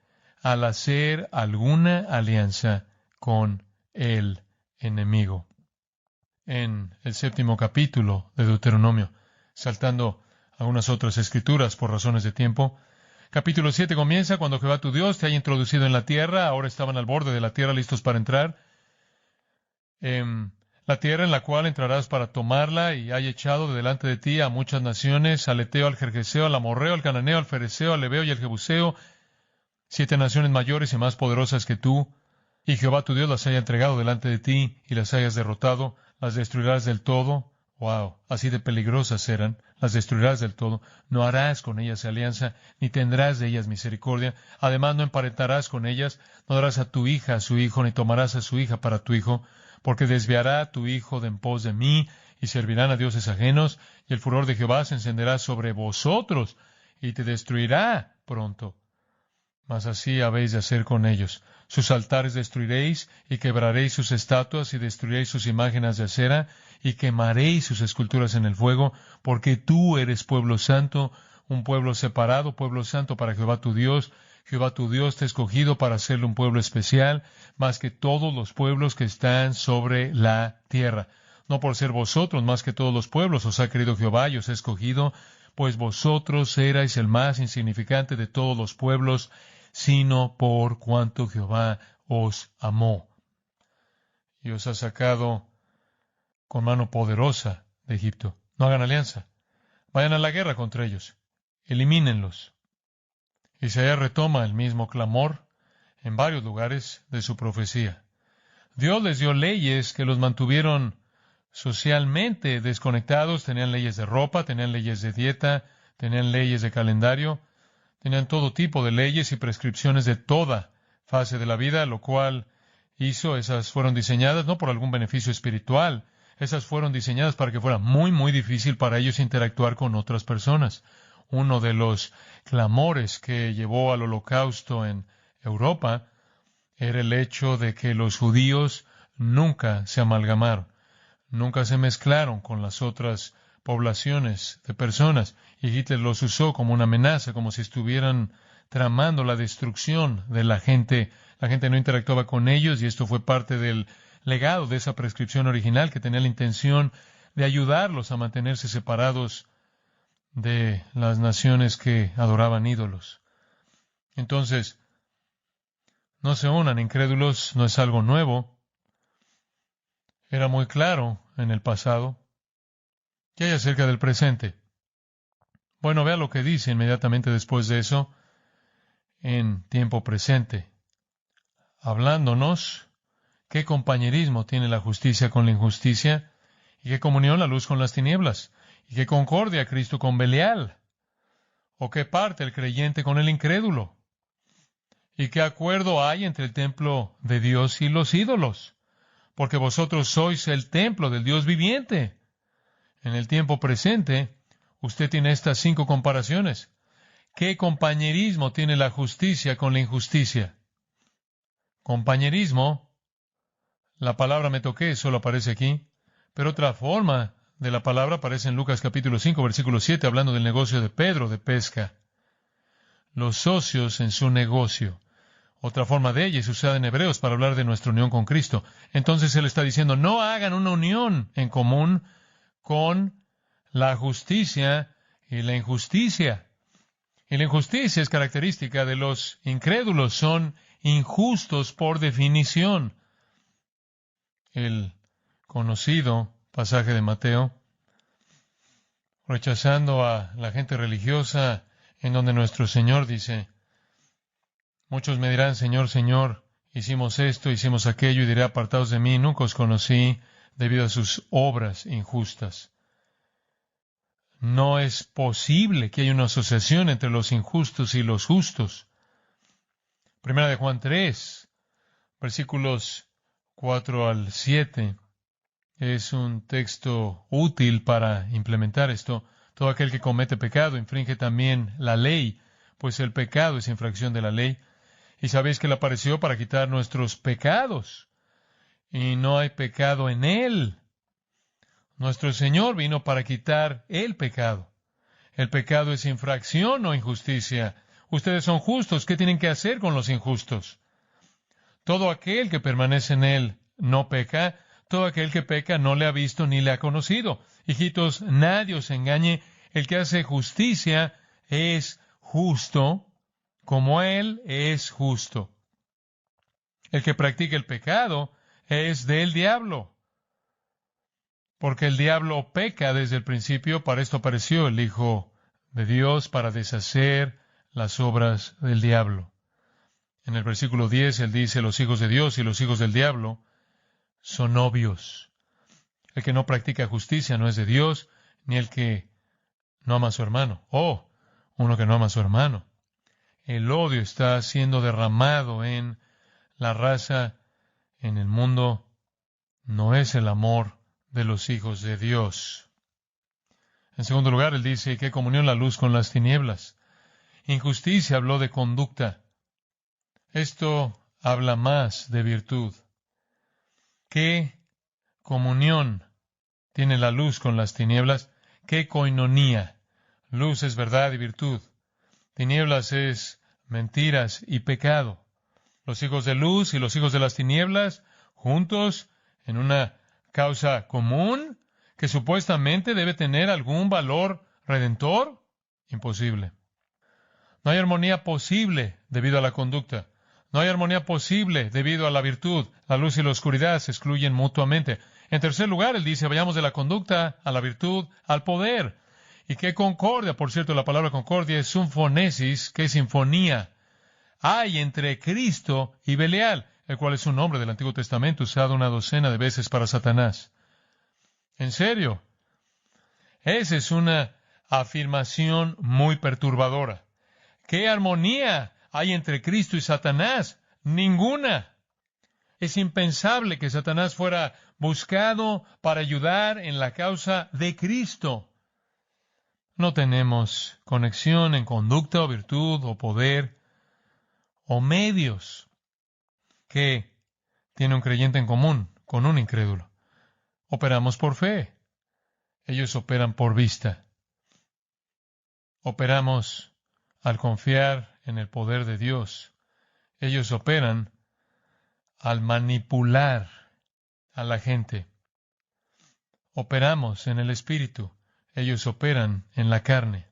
al hacer alguna alianza con el enemigo. En el 7º capítulo de Deuteronomio, saltando algunas otras escrituras por razones de tiempo, capítulo 7 comienza cuando Jehová tu Dios te haya introducido en la tierra. Ahora estaban al borde de la tierra listos para entrar. La tierra en la cual entrarás para tomarla, y haya echado de delante de ti a muchas naciones: al Eteo, al Gergeseo, al Amorreo, al Cananeo, al Fereceo, al Ebeo y al Jebuseo, 7 naciones mayores y más poderosas que tú. Y Jehová tu Dios las haya entregado delante de ti, y las hayas derrotado, las destruirás del todo. Wow, así de peligrosas eran. Las destruirás del todo. No harás con ellas alianza, ni tendrás de ellas misericordia. Además, no emparentarás con ellas. No darás a tu hija a su hijo, ni tomarás a su hija para tu hijo, porque desviará a tu hijo de en pos de mí, y servirán a dioses ajenos, y el furor de Jehová se encenderá sobre vosotros, y te destruirá pronto. Mas así habéis de hacer con ellos. Sus altares destruiréis, y quebraréis sus estatuas, y destruiréis sus imágenes de acera, y quemaréis sus esculturas en el fuego, porque tú eres pueblo santo, un pueblo separado, pueblo santo para Jehová tu Dios. Jehová tu Dios te ha escogido para hacerle un pueblo especial, más que todos los pueblos que están sobre la tierra. No por ser vosotros más que todos los pueblos os ha querido Jehová y os ha escogido, pues vosotros erais el más insignificante de todos los pueblos, sino por cuanto Jehová os amó y os ha sacado con mano poderosa de Egipto. No hagan alianza. Vayan a la guerra contra ellos. Elimínenlos. Isaías retoma el mismo clamor en varios lugares de su profecía. Dios les dio leyes que los mantuvieron socialmente desconectados. Tenían leyes de ropa, tenían leyes de dieta, tenían leyes de calendario, tenían todo tipo de leyes y prescripciones de toda fase de la vida, lo cual esas fueron diseñadas no por algún beneficio espiritual. Esas fueron diseñadas para que fuera muy, muy difícil para ellos interactuar con otras personas. uno de los clamores que llevó al Holocausto en Europa era el hecho de que los judíos nunca se amalgamaron, nunca se mezclaron con las otras poblaciones de personas, y Hitler los usó como una amenaza, como si estuvieran tramando la destrucción de la gente. La gente no interactuaba con ellos, y esto fue parte del legado de esa prescripción original que tenía la intención de ayudarlos a mantenerse separados de las naciones que adoraban ídolos. Entonces, no se unan, incrédulos, no es algo nuevo. Era muy claro en el pasado. ¿Qué hay acerca del presente? Bueno, vea lo que dice inmediatamente después de eso, en tiempo presente, hablándonos qué compañerismo tiene la justicia con la injusticia, y qué comunión la luz con las tinieblas, y qué concordia Cristo con Belial, o qué parte el creyente con el incrédulo, y qué acuerdo hay entre el templo de Dios y los ídolos, porque vosotros sois el templo del Dios viviente. En el tiempo presente, usted tiene estas 5 comparaciones. ¿Qué compañerismo tiene la justicia con la injusticia? Compañerismo, la palabra metoqué solo aparece aquí, pero otra forma de la palabra aparece en Lucas capítulo 5, versículo 7, hablando del negocio de Pedro de pesca. Los socios en su negocio. Otra forma de ella es usada en Hebreos para hablar de nuestra unión con Cristo. Entonces él está diciendo, no hagan una unión en común con la justicia y la injusticia. Y la injusticia es característica de los incrédulos, son injustos por definición. El conocido pasaje de Mateo, rechazando a la gente religiosa, en donde nuestro Señor dice, muchos me dirán, Señor, Señor, hicimos esto, hicimos aquello, y diré, apartados de mí, nunca os conocí, debido a sus obras injustas. No es posible que haya una asociación entre los injustos y los justos. Primera de Juan 3, versículos 4 al 7, es un texto útil para implementar esto. Todo aquel que comete pecado infringe también la ley, pues el pecado es infracción de la ley. Y sabéis que Él apareció para quitar nuestros pecados, y no hay pecado en Él. Nuestro Señor vino para quitar el pecado. El pecado es infracción o injusticia. Ustedes son justos. ¿Qué tienen que hacer con los injustos? Todo aquel que permanece en Él no peca. Todo aquel que peca no le ha visto ni le ha conocido. Hijitos, nadie os engañe. El que hace justicia es justo como Él es justo. El que practica el pecado es del diablo, porque el diablo peca desde el principio. Para esto apareció el Hijo de Dios, para deshacer las obras del diablo. En el versículo 10, él dice, los hijos de Dios y los hijos del diablo son obvios. El que no practica justicia no es de Dios, ni el que no ama a su hermano. Uno que no ama a su hermano. El odio está siendo derramado en la raza, en el mundo. No es el amor de los hijos de Dios. En segundo lugar, él dice, ¿qué comunión la luz con las tinieblas? Injusticia habló de conducta. Esto habla más de virtud. ¿Qué comunión tiene la luz con las tinieblas? ¿Qué koinonía? Luz es verdad y virtud. Tinieblas es mentiras y pecado. Los hijos de luz y los hijos de las tinieblas, juntos, en una causa común, que supuestamente debe tener algún valor redentor. Imposible. No hay armonía posible debido a la conducta. No hay armonía posible debido a la virtud. La luz y la oscuridad se excluyen mutuamente. En tercer lugar, él dice, vayamos de la conducta a la virtud, al poder. ¿Y qué concordia? Por cierto, la palabra concordia es sinfonesis, que es sinfonía. Hay entre Cristo y Belial, el cual es un nombre del Antiguo Testamento usado una docena de veces para Satanás. ¿En serio? Esa es una afirmación muy perturbadora. ¿Qué armonía hay entre Cristo y Satanás? Ninguna. Es impensable que Satanás fuera buscado para ayudar en la causa de Cristo. No tenemos conexión en conducta o virtud o poder o medios que tiene un creyente en común con un incrédulo. Operamos por fe. Ellos operan por vista. Operamos al confiar en el poder de Dios. Ellos operan al manipular a la gente. Operamos en el Espíritu. Ellos operan en la carne.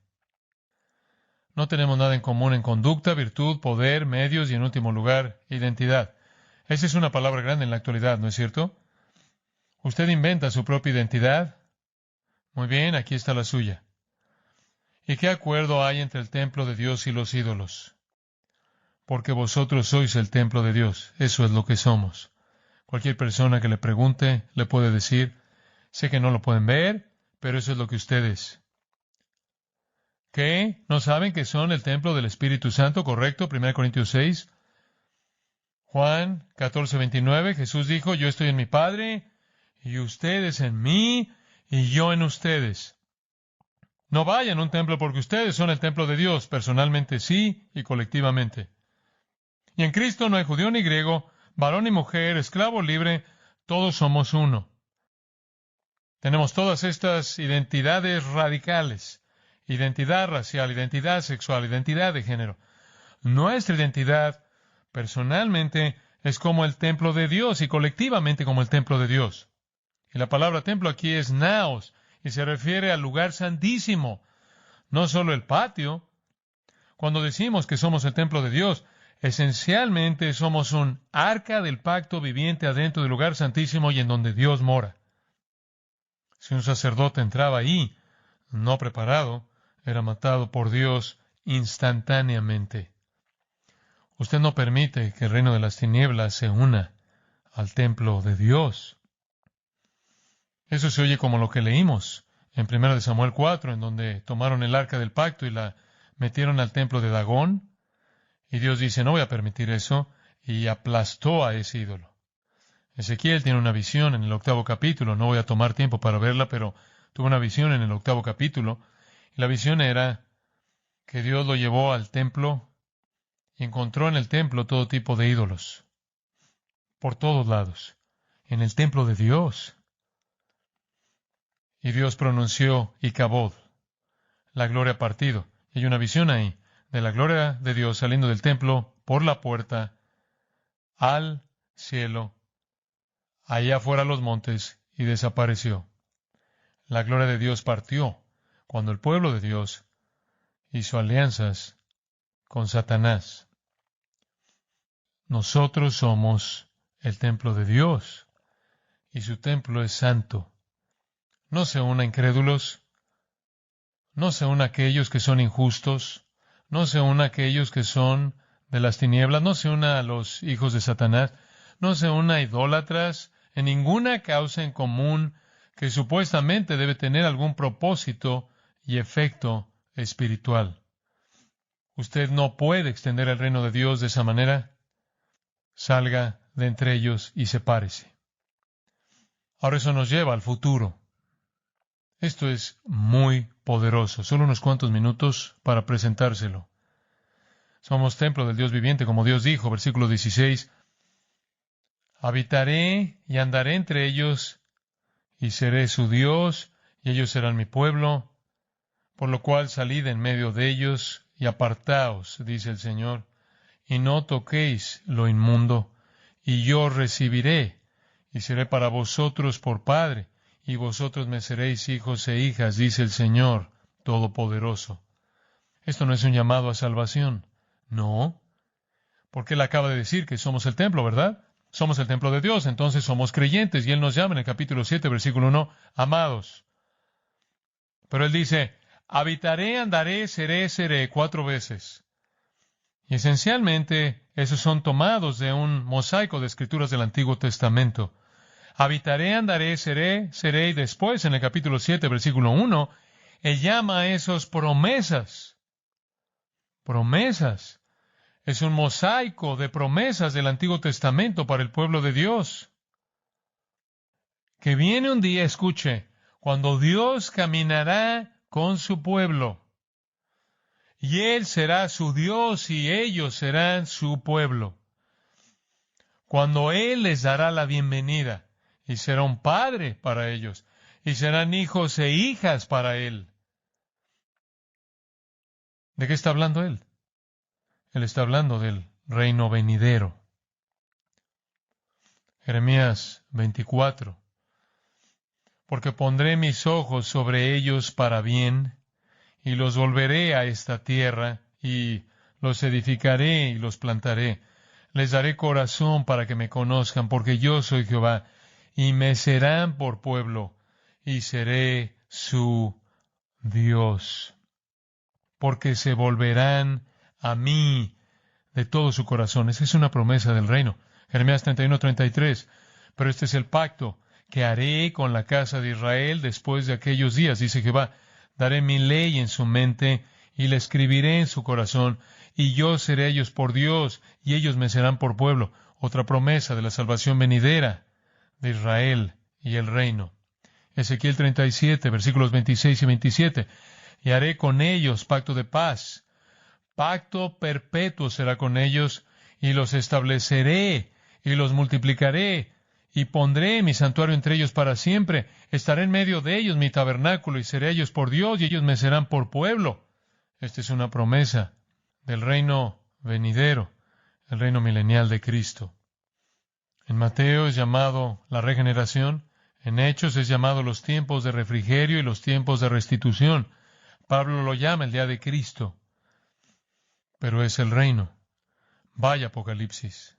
No tenemos nada en común en conducta, virtud, poder, medios y, en último lugar, identidad. Esa es una palabra grande en la actualidad, ¿no es cierto? Usted inventa su propia identidad. Muy bien, aquí está la suya. ¿Y qué acuerdo hay entre el templo de Dios y los ídolos? Porque vosotros sois el templo de Dios. Eso es lo que somos. Cualquier persona que le pregunte le puede decir, sé que no lo pueden ver, pero eso es lo que ustedes. ¿Qué? ¿No saben que son el templo del Espíritu Santo? ¿Correcto? 1 Corintios 6. Juan 14:29. Jesús dijo, yo estoy en mi Padre, y ustedes en mí, y yo en ustedes. No vayan a un templo porque ustedes son el templo de Dios, personalmente sí y colectivamente. Y en Cristo no hay judío ni griego, varón ni mujer, esclavo o libre, todos somos uno. Tenemos todas estas identidades radicales, identidad racial, identidad sexual, identidad de género. Nuestra identidad, personalmente, es como el templo de Dios y colectivamente como el templo de Dios. Y la palabra templo aquí es naos, y se refiere al lugar santísimo, no solo el patio. Cuando decimos que somos el templo de Dios, esencialmente somos un arca del pacto viviente adentro del lugar santísimo y en donde Dios mora. Si un sacerdote entraba ahí, no preparado, era matado por Dios instantáneamente. Usted no permite que el reino de las tinieblas se una al templo de Dios. Eso se oye como lo que leímos en 1 Samuel 4, en donde tomaron el arca del pacto y la metieron al templo de Dagón. Y Dios dice, no voy a permitir eso, y aplastó a ese ídolo. Ezequiel tiene una visión en el 8º capítulo, no voy a tomar tiempo para verla, pero tuvo una visión en el 8º capítulo, y la visión era que Dios lo llevó al templo y encontró en el templo todo tipo de ídolos, por todos lados, en el templo de Dios. Y Dios pronunció Icabod, la gloria partido. Y hay una visión ahí de la gloria de Dios saliendo del templo por la puerta al cielo, allá afuera a los montes, y desapareció. La gloria de Dios partió cuando el pueblo de Dios hizo alianzas con Satanás. Nosotros somos el templo de Dios, y su templo es santo. No se una incrédulos, no se una aquellos que son injustos, no se una aquellos que son de las tinieblas, no se una a los hijos de Satanás, no se una a idólatras, en ninguna causa en común que supuestamente debe tener algún propósito y efecto espiritual. Usted no puede extender el reino de Dios de esa manera. Salga de entre ellos y sepárese. Ahora eso nos lleva al futuro. Esto es muy poderoso. Solo unos cuantos minutos para presentárselo. Somos templo del Dios viviente, como Dios dijo, versículo 16. Habitaré y andaré entre ellos, y seré su Dios, y ellos serán mi pueblo. Por lo cual salid en medio de ellos, y apartaos, dice el Señor, y no toquéis lo inmundo, y yo recibiré, y seré para vosotros por Padre, y vosotros me seréis hijos e hijas, dice el Señor Todopoderoso. Esto no es un llamado a salvación. No. Porque Él acaba de decir que somos el templo, ¿verdad? Somos el templo de Dios, entonces somos creyentes, y Él nos llama en el capítulo 7, versículo 1, amados. Pero Él dice, habitaré, andaré, seré 4 veces. Y esencialmente, esos son tomados de un mosaico de escrituras del Antiguo Testamento. Habitaré, andaré, seré, y después, en el capítulo 7, versículo 1, Él llama a esos promesas. Promesas. Es un mosaico de promesas del Antiguo Testamento para el pueblo de Dios. Que viene un día, escuche, cuando Dios caminará con su pueblo. Y Él será su Dios y ellos serán su pueblo. Cuando Él les dará la bienvenida, y será un padre para ellos, y serán hijos e hijas para Él. ¿De qué está hablando Él? Él está hablando del reino venidero. Jeremías 24. Porque pondré mis ojos sobre ellos para bien, y los volveré a esta tierra, y los edificaré y los plantaré. Les daré corazón para que me conozcan, porque yo soy Jehová, y me serán por pueblo, y seré su Dios. Porque se volverán a mí de todo su corazón. Esa es una promesa del reino. Jeremías 31:33. Pero este es el pacto que haré con la casa de Israel después de aquellos días, dice Jehová. Daré mi ley en su mente y la escribiré en su corazón, y yo seré ellos por Dios, y ellos me serán por pueblo. Otra promesa de la salvación venidera de Israel y el reino. Ezequiel 37, versículos 26 y 27. Y haré con ellos pacto de paz. Pacto perpetuo será con ellos, y los estableceré, y los multiplicaré, y pondré mi santuario entre ellos para siempre. Estaré en medio de ellos mi tabernáculo, y seré ellos por Dios, y ellos me serán por pueblo. Esta es una promesa del reino venidero, el reino milenial de Cristo. En Mateo es llamado la regeneración, en Hechos es llamado los tiempos de refrigerio y los tiempos de restitución. Pablo lo llama el día de Cristo, pero es el reino. Vaya Apocalipsis.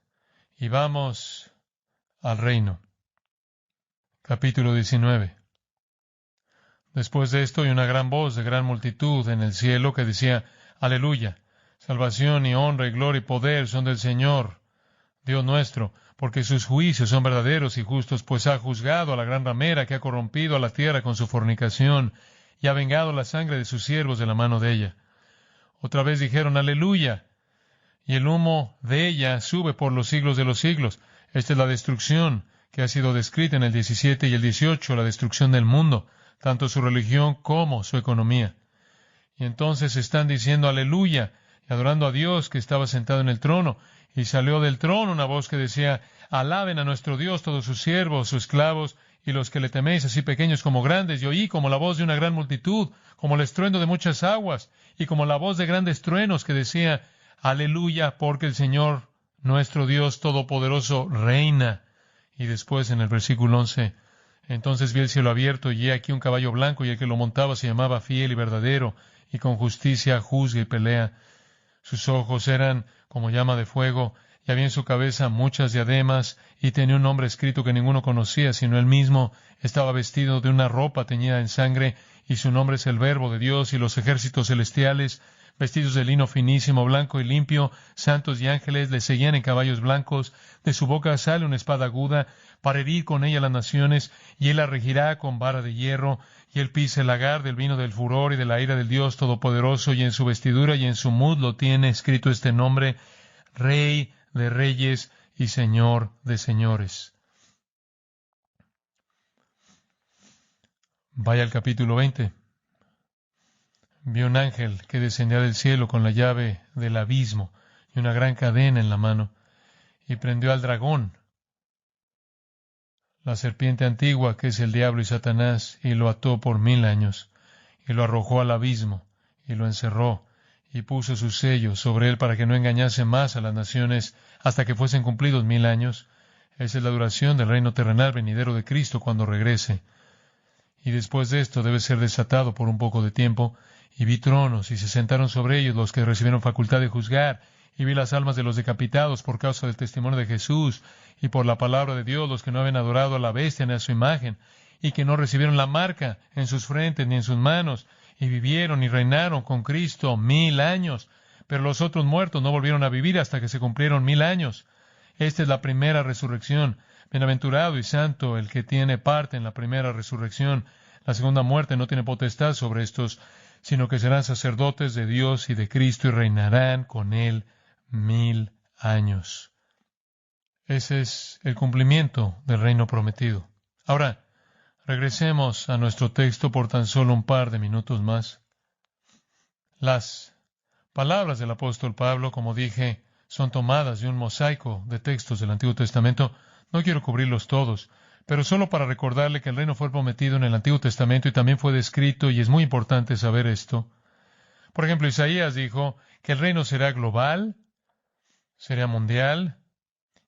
Y vamos al reino. Capítulo 19. Después de esto, oí una gran voz de gran multitud en el cielo que decía, Aleluya, salvación y honra y gloria y poder son del Señor, Dios nuestro, porque sus juicios son verdaderos y justos, pues ha juzgado a la gran ramera que ha corrompido a la tierra con su fornicación y ha vengado la sangre de sus siervos de la mano de ella. Otra vez dijeron, Aleluya, y el humo de ella sube por los siglos de los siglos. Esta es la destrucción que ha sido descrita en el 17 y el 18, la destrucción del mundo, tanto su religión como su economía. Y entonces están diciendo aleluya y adorando a Dios que estaba sentado en el trono. Y salió del trono una voz que decía, alaben a nuestro Dios todos sus siervos, sus esclavos y los que le teméis, así pequeños como grandes. Y oí como la voz de una gran multitud, como el estruendo de muchas aguas, y como la voz de grandes truenos que decía, aleluya, porque el Señor, nuestro Dios Todopoderoso, reina. Y después en el versículo 11, entonces vi el cielo abierto, y he aquí un caballo blanco, y el que lo montaba se llamaba Fiel y Verdadero, y con justicia juzga y pelea. Sus ojos eran como llama de fuego, y había en su cabeza muchas diademas, y tenía un nombre escrito que ninguno conocía, sino él mismo. Estaba vestido de una ropa teñida en sangre, y su nombre es el Verbo de Dios, y los ejércitos celestiales, vestidos de lino finísimo, blanco y limpio, santos y ángeles, le seguían en caballos blancos. De su boca sale una espada aguda, para herir con ella las naciones, y él la regirá con vara de hierro, y él pisa el lagar del vino del furor y de la ira del Dios Todopoderoso, y en su vestidura y en su muslo tiene escrito este nombre, Rey de Reyes y Señor de Señores. Vaya al capítulo 20. Vi un ángel que descendía del cielo con la llave del abismo y una gran cadena en la mano, y prendió al dragón, la serpiente antigua, que es el diablo y Satanás, y lo ató por 1000 años, y lo arrojó al abismo, y lo encerró, y puso su sello sobre él para que no engañase más a las naciones hasta que fuesen cumplidos 1000 años. Esa es la duración del reino terrenal venidero de Cristo cuando regrese. Y después de esto debe ser desatado por un poco de tiempo. Y vi tronos, y se sentaron sobre ellos los que recibieron facultad de juzgar. Y vi las almas de los decapitados por causa del testimonio de Jesús y por la palabra de Dios, los que no habían adorado a la bestia ni a su imagen, y que no recibieron la marca en sus frentes ni en sus manos, y vivieron y reinaron con Cristo 1000 años. Pero los otros muertos no volvieron a vivir hasta que se cumplieron 1000 años. Esta es la primera resurrección. Bienaventurado y santo el que tiene parte en la primera resurrección. La segunda muerte no tiene potestad sobre estos, sino que serán sacerdotes de Dios y de Cristo y reinarán con Él 1000 años. Ese es el cumplimiento del reino prometido. Ahora, Regresemos a nuestro texto por tan solo un par de minutos más. Las palabras del apóstol Pablo, como dije, son tomadas de un mosaico de textos del Antiguo Testamento. No quiero cubrirlos todos, pero solo para recordarle que el reino fue prometido en el Antiguo Testamento y también fue descrito, y es muy importante saber esto. Por ejemplo, Isaías dijo que el reino será global, será mundial,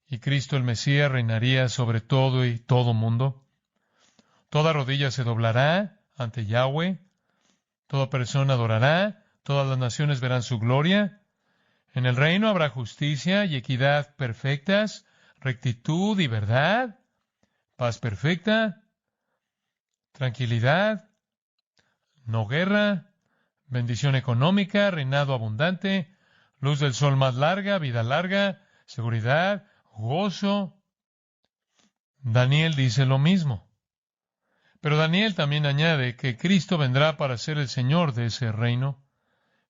y Cristo el Mesías reinaría sobre todo y todo mundo. Toda rodilla se doblará ante Yahweh, toda persona adorará, todas las naciones verán su gloria. En el reino habrá justicia y equidad perfectas, rectitud y verdad, paz perfecta, tranquilidad, no guerra, bendición económica, reinado abundante, luz del sol más larga, vida larga, seguridad, gozo. Daniel dice lo mismo. Pero Daniel también añade que Cristo vendrá para ser el Señor de ese reino.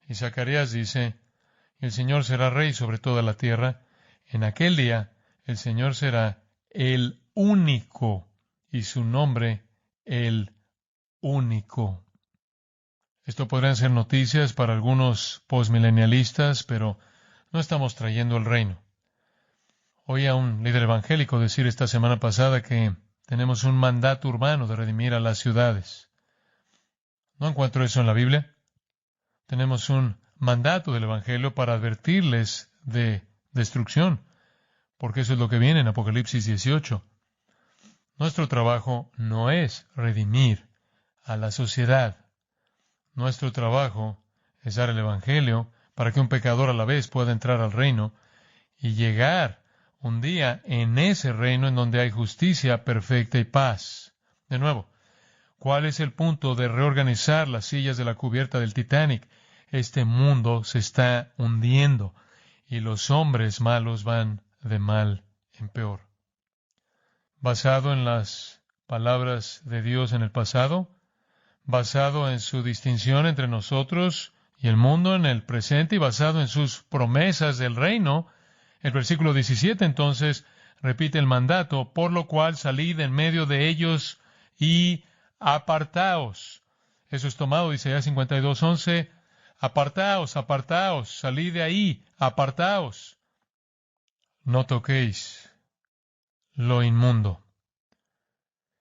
Y Zacarías dice, el Señor será rey sobre toda la tierra. En aquel día el Señor será el único y su nombre el único. Esto podrían ser noticias para algunos postmilenialistas, pero no estamos trayendo el reino. Oí a un líder evangélico decir esta semana pasada que tenemos un mandato urbano de redimir a las ciudades. No encuentro eso en la Biblia. Tenemos un mandato del Evangelio para advertirles de destrucción, porque eso es lo que viene en Apocalipsis 18. Nuestro trabajo no es redimir a la sociedad. Nuestro trabajo es dar el Evangelio para que un pecador a la vez pueda entrar al reino y llegar un día en ese reino en donde hay justicia perfecta y paz. De nuevo, ¿cuál es el punto de reorganizar las sillas de la cubierta del Titanic? Este mundo se está hundiendo y los hombres malos van de mal en peor. Basado en las palabras de Dios en el pasado, basado en su distinción entre nosotros y el mundo en el presente y basado en sus promesas del reino, el versículo 17 entonces repite el mandato, por lo cual salid en medio de ellos y apartaos. Eso es tomado de Isaías 52:11. Apartaos, apartaos, salid de ahí, apartaos. No toquéis lo inmundo.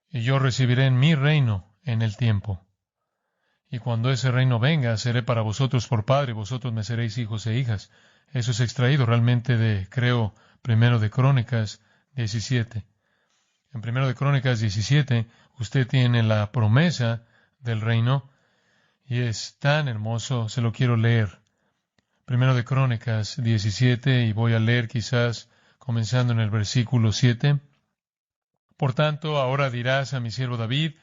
Y yo recibiré en mi reino en el tiempo. Y cuando ese reino venga, seré para vosotros por padre, y vosotros me seréis hijos e hijas. Eso es extraído realmente de, creo, Primero de Crónicas 17. En Primero de Crónicas 17, usted tiene la promesa del reino, y es tan hermoso, se lo quiero leer. Primero de Crónicas 17, y voy a leer quizás comenzando en el versículo 7. Por tanto, ahora dirás a mi siervo David,